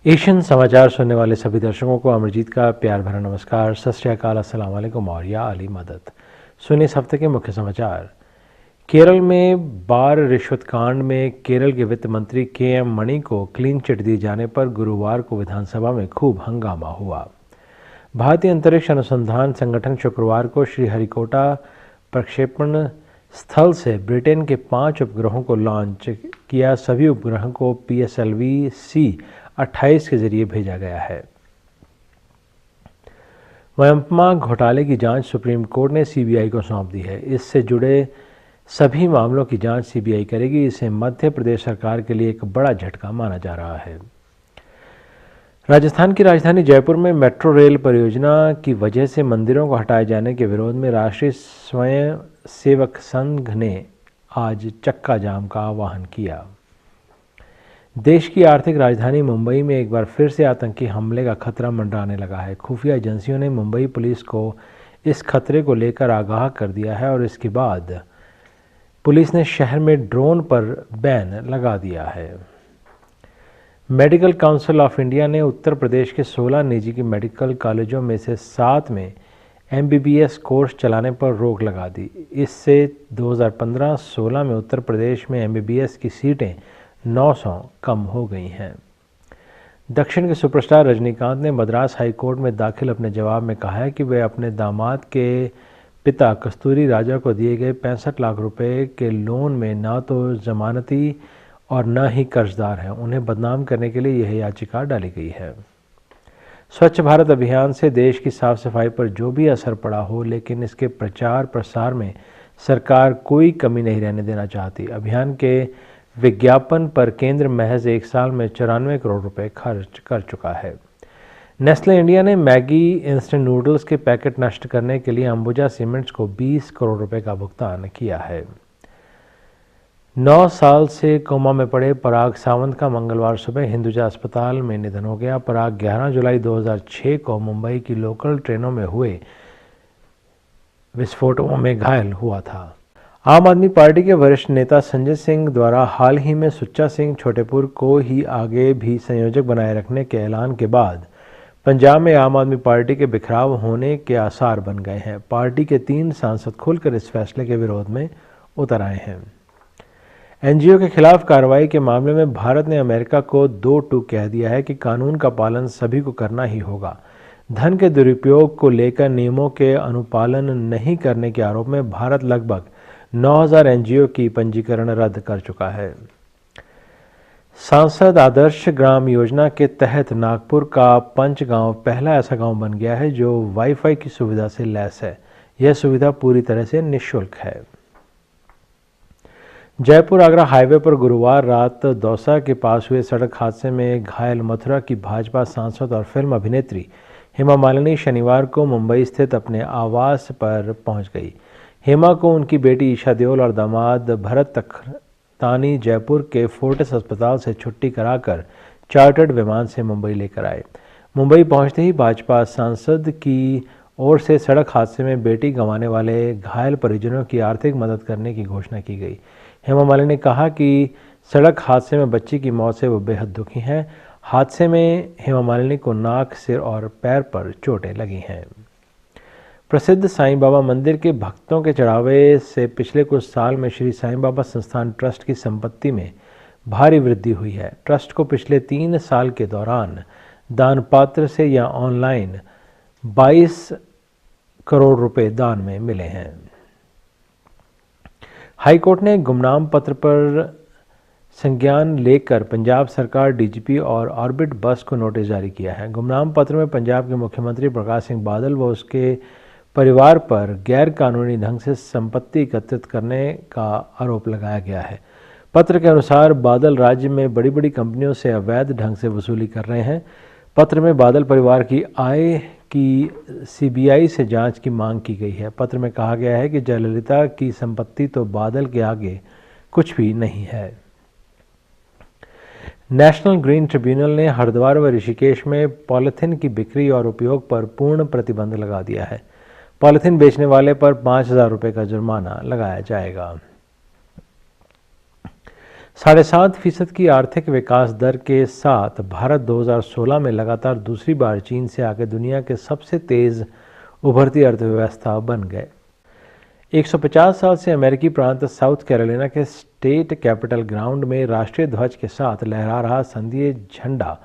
Asian समाचार सुनने वाले सभी दर्शकों को अमरजीत का प्यार भरा नमस्कार, सत श्री अकाल, अस्सलाम वालेकुम और या अली मदद। सुनिए इस हफ्ते के मुख्य समाचार। केरल में बार रिश्वत कांड में केरल के वित्त मंत्री के.एम. मणि को क्लीन चिट दिए जाने पर गुरुवार को विधानसभा में खूब हंगामा हुआ। भारतीय अंतरिक्ष अनुसंधान संगठन शुक्रवार को श्रीहरिकोटा प्रक्षेपण स्थल से ब्रिटेन के 5 उपग्रहों को लॉन्च किया। सभी उपग्रहों को PSLV-C-28 के जरिए भेजा गया है। मयंपमा घोटाले की जांच सुप्रीम कोर्ट ने CBI को सौंप दी है। इससे जुड़े सभी मामलों की जांच CBI करेगी। इसे मध्य प्रदेश सरकार के लिए एक बड़ा झटका माना जा रहा है। राजस्थान की राजधानी जयपुर में मेट्रो रेल परियोजना की वजह से मंदिरों को हटाए जाने के विरोध में राष्ट्रीय स्वयं सेवक संघ ने आज चक्का जाम का आह्वान किया। देश की आर्थिक राजधानी मुंबई में एक बार फिर से आतंकी हमले का खतरा मंडराने लगा है। खुफिया एजेंसियों ने मुंबई पुलिस को इस खतरे को लेकर आगाह कर दिया है और इसके बाद पुलिस ने शहर में ड्रोन पर बैन लगा दिया है। मेडिकल काउंसिल ऑफ इंडिया ने उत्तर प्रदेश के 16 निजी की मेडिकल कॉलेजों में से 7 में MBBS कोर्स चलाने पर रोक लगा दी। इससे 2015-16 में उत्तर प्रदेश में MBBS की सीटें 900 कम हो गई हैं। दक्षिण के सुपरस्टार रजनीकांत ने मद्रास हाई कोर्ट में दाखिल अपने जवाब में कहा है कि वे अपने दामाद के पिता कस्तूरी राजा को दिए गए 65 लाख रुपए के लोन में न तो जमानती और न ही कर्जदार हैं। उन्हें बदनाम करने के लिए यह याचिका डाली गई है। स्वच्छ भारत अभियान से देश की साफ सफाई पर जो भी असर पड़ा हो, लेकिन इसके प्रचार प्रसार में सरकार कोई कमी नहीं रहने देना चाहती। अभियान के विज्ञापन पर केंद्र महज 1 साल में 94 करोड़ रुपए खर्च कर चुका है। नेस्ले इंडिया ने मैगी इंस्टेंट नूडल्स के पैकेट नष्ट करने के लिए अंबुजा सीमेंट्स को 20 करोड़ रुपए का भुगतान किया है। 9 साल से कोमा में पड़े पराग सावंत का मंगलवार सुबह हिंदुजा अस्पताल में निधन हो गया। पराग 11 जुलाई 2006 को मुंबई की लोकल ट्रेनों में हुए विस्फोटों में घायल हुआ था। आम आदमी पार्टी के वरिष्ठ नेता संजय सिंह द्वारा हाल ही में सुच्चा सिंह छोटेपुर को ही आगे भी संयोजक बनाए रखने के ऐलान के बाद पंजाब में आम आदमी पार्टी के बिखराव होने के आसार बन गए हैं। पार्टी के 3 सांसद खुलकर इस फैसले के विरोध में उतर आए हैं। NGO के खिलाफ कार्रवाई के मामले में भारत ने अमेरिका को 2-2 कह दिया है कि कानून का पालन सभी को करना ही होगा। धन के दुरुपयोग को लेकर नियमों के अनुपालन नहीं करने के आरोप में भारत लगभग 9000 NGO की पंजीकरण रद्द कर चुका है। सांसद आदर्श ग्राम योजना के तहत नागपुर का पंचगांव पहला ऐसा गांव बन गया है जो वाईफाई की सुविधा से लैस है। यह सुविधा पूरी तरह से निःशुल्क है। जयपुर आगरा हाईवे पर गुरुवार रात दौसा के पास हुए सड़क हादसे में घायल मथुरा की भाजपा सांसद और फिल्म अभिनेत्री हेमा मालिनी शनिवार को मुंबई स्थित अपने आवास पर पहुंच गई। हेमा को उनकी बेटी ईशा देओल और दामाद भरत तख्तानी जयपुर के फोर्टिस अस्पताल से छुट्टी कराकर चार्टर्ड विमान से मुंबई लेकर आए। मुंबई पहुंचते ही भाजपा सांसद की ओर से सड़क हादसे में बेटी गंवाने वाले घायल परिजनों की आर्थिक मदद करने की घोषणा की गई। हेमा मालिनी ने कहा कि सड़क हादसे में बच्ची की मौत से वो बेहद दुखी हैं। हादसे में हेमा मालिनी को नाक, सिर और पैर पर चोटें लगी हैं। प्रसिद्ध साईं बाबा मंदिर के भक्तों के चढ़ावे से पिछले कुछ साल में श्री साईं बाबा संस्थान ट्रस्ट की संपत्ति में भारी वृद्धि हुई है। ट्रस्ट को पिछले 3 साल के दौरान दानपात्र से या ऑनलाइन 22 करोड़ रुपए दान में मिले हैं। हाईकोर्ट ने गुमनाम पत्र पर संज्ञान लेकर पंजाब सरकार, DGP और ऑर्बिट बस को नोटिस जारी किया है। गुमनाम पत्र में पंजाब के मुख्यमंत्री प्रकाश सिंह बादल व उसके परिवार पर गैर कानूनी ढंग से संपत्ति एकत्रित करने का आरोप लगाया गया है। पत्र के अनुसार बादल राज्य में बड़ी बड़ी कंपनियों से अवैध ढंग से वसूली कर रहे हैं। पत्र में बादल परिवार की आय की CBI से जांच की मांग की गई है। पत्र में कहा गया है कि जयललिता की संपत्ति तो बादल के आगे कुछ भी नहीं है। नेशनल ग्रीन ट्रिब्यूनल ने हरिद्वार व ऋषिकेश में पॉलिथीन की बिक्री और उपयोग पर पूर्ण प्रतिबंध लगा दिया है। पॉलिथीन बेचने वाले पर 5000 रुपये का जुर्माना लगाया जाएगा। 7.5% की आर्थिक विकास दर के साथ भारत 2016 में लगातार दूसरी बार चीन से आगे दुनिया के सबसे तेज उभरती अर्थव्यवस्था बन गए। 150 साल से अमेरिकी प्रांत साउथ कैरोलिना के स्टेट कैपिटल ग्राउंड में राष्ट्रीय ध्वज के साथ लहरा रहा संघीय झंडा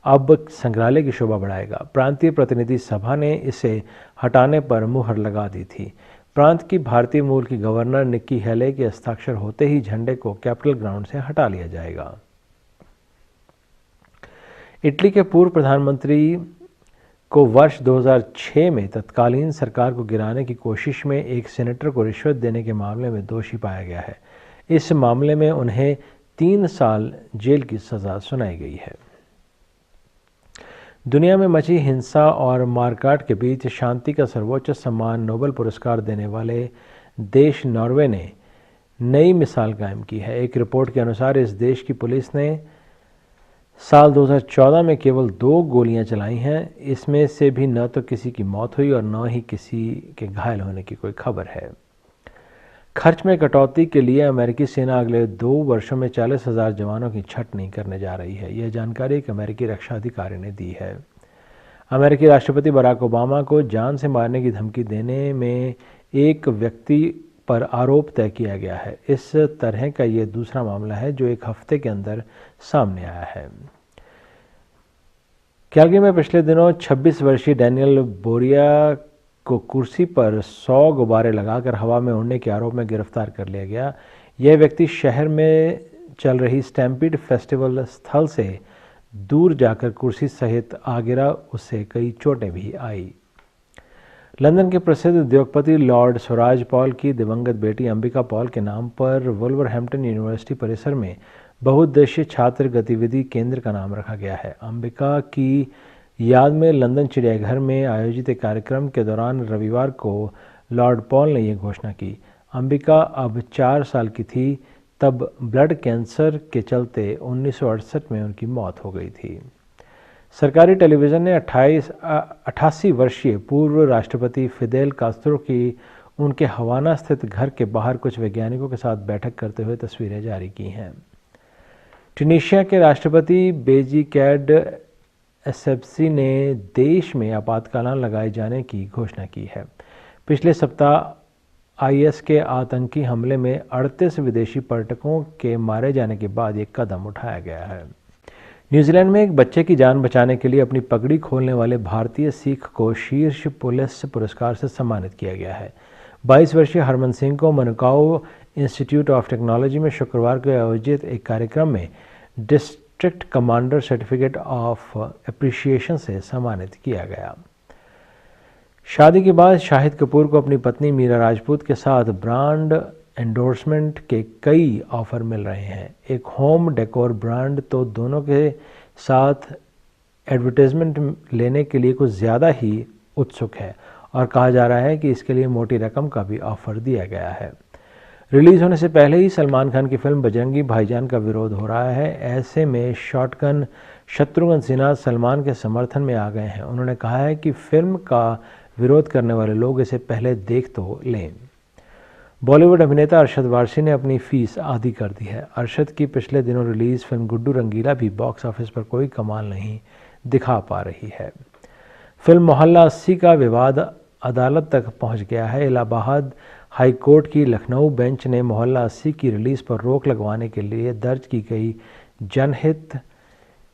अब संग्रहालय की शोभा बढ़ाएगा। प्रांतीय प्रतिनिधि सभा ने इसे हटाने पर मुहर लगा दी थी। प्रांत की भारतीय मूल की गवर्नर निक्की हेले के हस्ताक्षर होते ही झंडे को कैपिटल ग्राउंड से हटा लिया जाएगा। इटली के पूर्व प्रधानमंत्री को वर्ष 2006 में तत्कालीन सरकार को गिराने की कोशिश में एक सेनेटर को रिश्वत देने के मामले में दोषी पाया गया है। इस मामले में उन्हें 3 साल जेल की सजा सुनाई गई है। दुनिया में मची हिंसा और मारकाट के बीच शांति का सर्वोच्च सम्मान नोबेल पुरस्कार देने वाले देश नॉर्वे ने नई मिसाल कायम की है। एक रिपोर्ट के अनुसार इस देश की पुलिस ने साल 2014 में केवल 2 गोलियां चलाई हैं। इसमें से भी न तो किसी की मौत हुई और न ही किसी के घायल होने की कोई खबर है। खर्च में कटौती के लिए अमेरिकी सेना अगले 2 वर्षों में 40,000 जवानों की छंटनी करने जा रही है। यह जानकारी एक अमेरिकी रक्षा अधिकारी ने दी है। अमेरिकी राष्ट्रपति बराक ओबामा को जान से मारने की धमकी देने में एक व्यक्ति पर आरोप तय किया गया है। इस तरह का ये दूसरा मामला है जो एक हफ्ते के अंदर सामने आया है। कैलगरी में पिछले दिनों 26 वर्षीय डैनियल बोरिया को कुर्सी पर 100 गुब्बारे लगाकर हवा में उड़ने के आरोप में गिरफ्तार कर लिया गया। यह व्यक्ति शहर में चल रही स्टैम्पीड फेस्टिवल स्थल से दूर जाकर कुर्सी सहित आ गिरा। उससे कई चोटें भी आई। लंदन के प्रसिद्ध उद्योगपति लॉर्ड स्वराज पॉल की दिवंगत बेटी अंबिका पॉल के नाम पर वुल्वरहैम्पटन यूनिवर्सिटी परिसर में बहुउद्देशीय छात्र गतिविधि केंद्र का नाम रखा गया है। अंबिका की याद में लंदन चिड़ियाघर में आयोजित एक कार्यक्रम के दौरान रविवार को लॉर्ड पॉल ने यह घोषणा की। अंबिका अब 4 साल की थी तब ब्लड कैंसर के चलते 1968 में उनकी मौत हो गई थी। सरकारी टेलीविज़न ने 88 वर्षीय पूर्व राष्ट्रपति फिदेल कास्त्रो की उनके हवाना स्थित घर के बाहर कुछ वैज्ञानिकों के साथ बैठक करते हुए तस्वीरें जारी की हैं। ट्यूनीशिया के राष्ट्रपति बेजी कैड एसेप्सी ने देश में आपातकाल लगाए जाने की घोषणा की है। पिछले सप्ताह आईएस के आतंकी हमले में 38 विदेशी पर्यटकों के मारे जाने के बाद एक कदम उठाया गया है। न्यूजीलैंड में एक बच्चे की जान बचाने के लिए अपनी पगड़ी खोलने वाले भारतीय सिख को शीर्ष पुलिस पुरस्कार से सम्मानित किया गया है। 22 वर्षीय हरमन सिंह को मनकाओ इंस्टीट्यूट ऑफ टेक्नोलॉजी में शुक्रवार को आयोजित एक कार्यक्रम में district commander certificate of appreciation से सम्मानित किया गया। शादी के बाद शाहिद कपूर को अपनी पत्नी मीरा राजपूत के साथ ब्रांड एंडोर्समेंट के कई ऑफर मिल रहे हैं। एक होम डेकोर ब्रांड तो दोनों के साथ एडवर्टाइजमेंट लेने के लिए कुछ ज़्यादा ही उत्सुक है और कहा जा रहा है कि इसके लिए मोटी रकम का भी ऑफर दिया गया है। रिलीज़ होने से पहले ही सलमान खान की फिल्म बजरंगी भाईजान का विरोध हो रहा है। ऐसे में शॉटगन शत्रुघ्न सिन्हा सलमान के समर्थन में आ गए हैं। उन्होंने कहा है कि फिल्म का विरोध करने वाले लोग इसे पहले देख तो लें। बॉलीवुड अभिनेता अरशद वारसी ने अपनी फीस आधी कर दी है। अरशद की पिछले दिनों रिलीज़ फिल्म गुड्डू रंगीला भी बॉक्स ऑफिस पर कोई कमाल नहीं दिखा पा रही है। फिल्म मोहल्ला 80 का विवाद अदालत तक पहुंच गया है। इलाहाबाद हाई कोर्ट की लखनऊ बेंच ने मोहल्ला 80 की रिलीज़ पर रोक लगवाने के लिए दर्ज की गई जनहित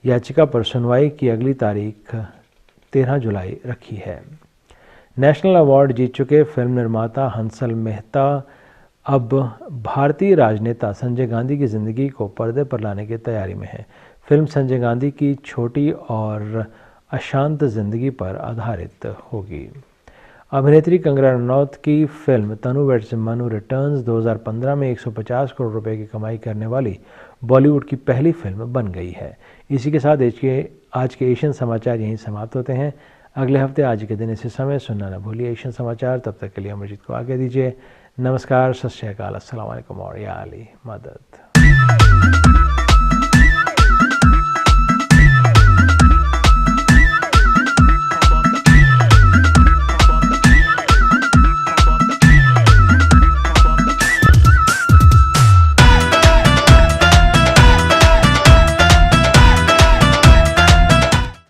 याचिका पर सुनवाई की अगली तारीख 13 जुलाई रखी है। नेशनल अवार्ड जीत चुके फिल्म निर्माता हंसल मेहता अब भारतीय राजनेता संजय गांधी की ज़िंदगी को पर्दे पर लाने की तैयारी में है। फिल्म संजय गांधी की छोटी और अशांत ज़िंदगी पर आधारित होगी। अभिनेत्री कंगना रनौत की फिल्म तनु वेड्स मनु रिटर्न्स 2015 में 150 करोड़ रुपए की कमाई करने वाली बॉलीवुड की पहली फिल्म बन गई है। इसी के साथ आज के एशियन समाचार यहीं समाप्त होते हैं। अगले हफ्ते आज के दिन इसी समय सुनना न भूलिए एशियन समाचार। तब तक के लिए अमरजीत को आगे दीजिए। नमस्कार, सत श्री अकाल, अस्सलाम वालेकुम और या अली मदद।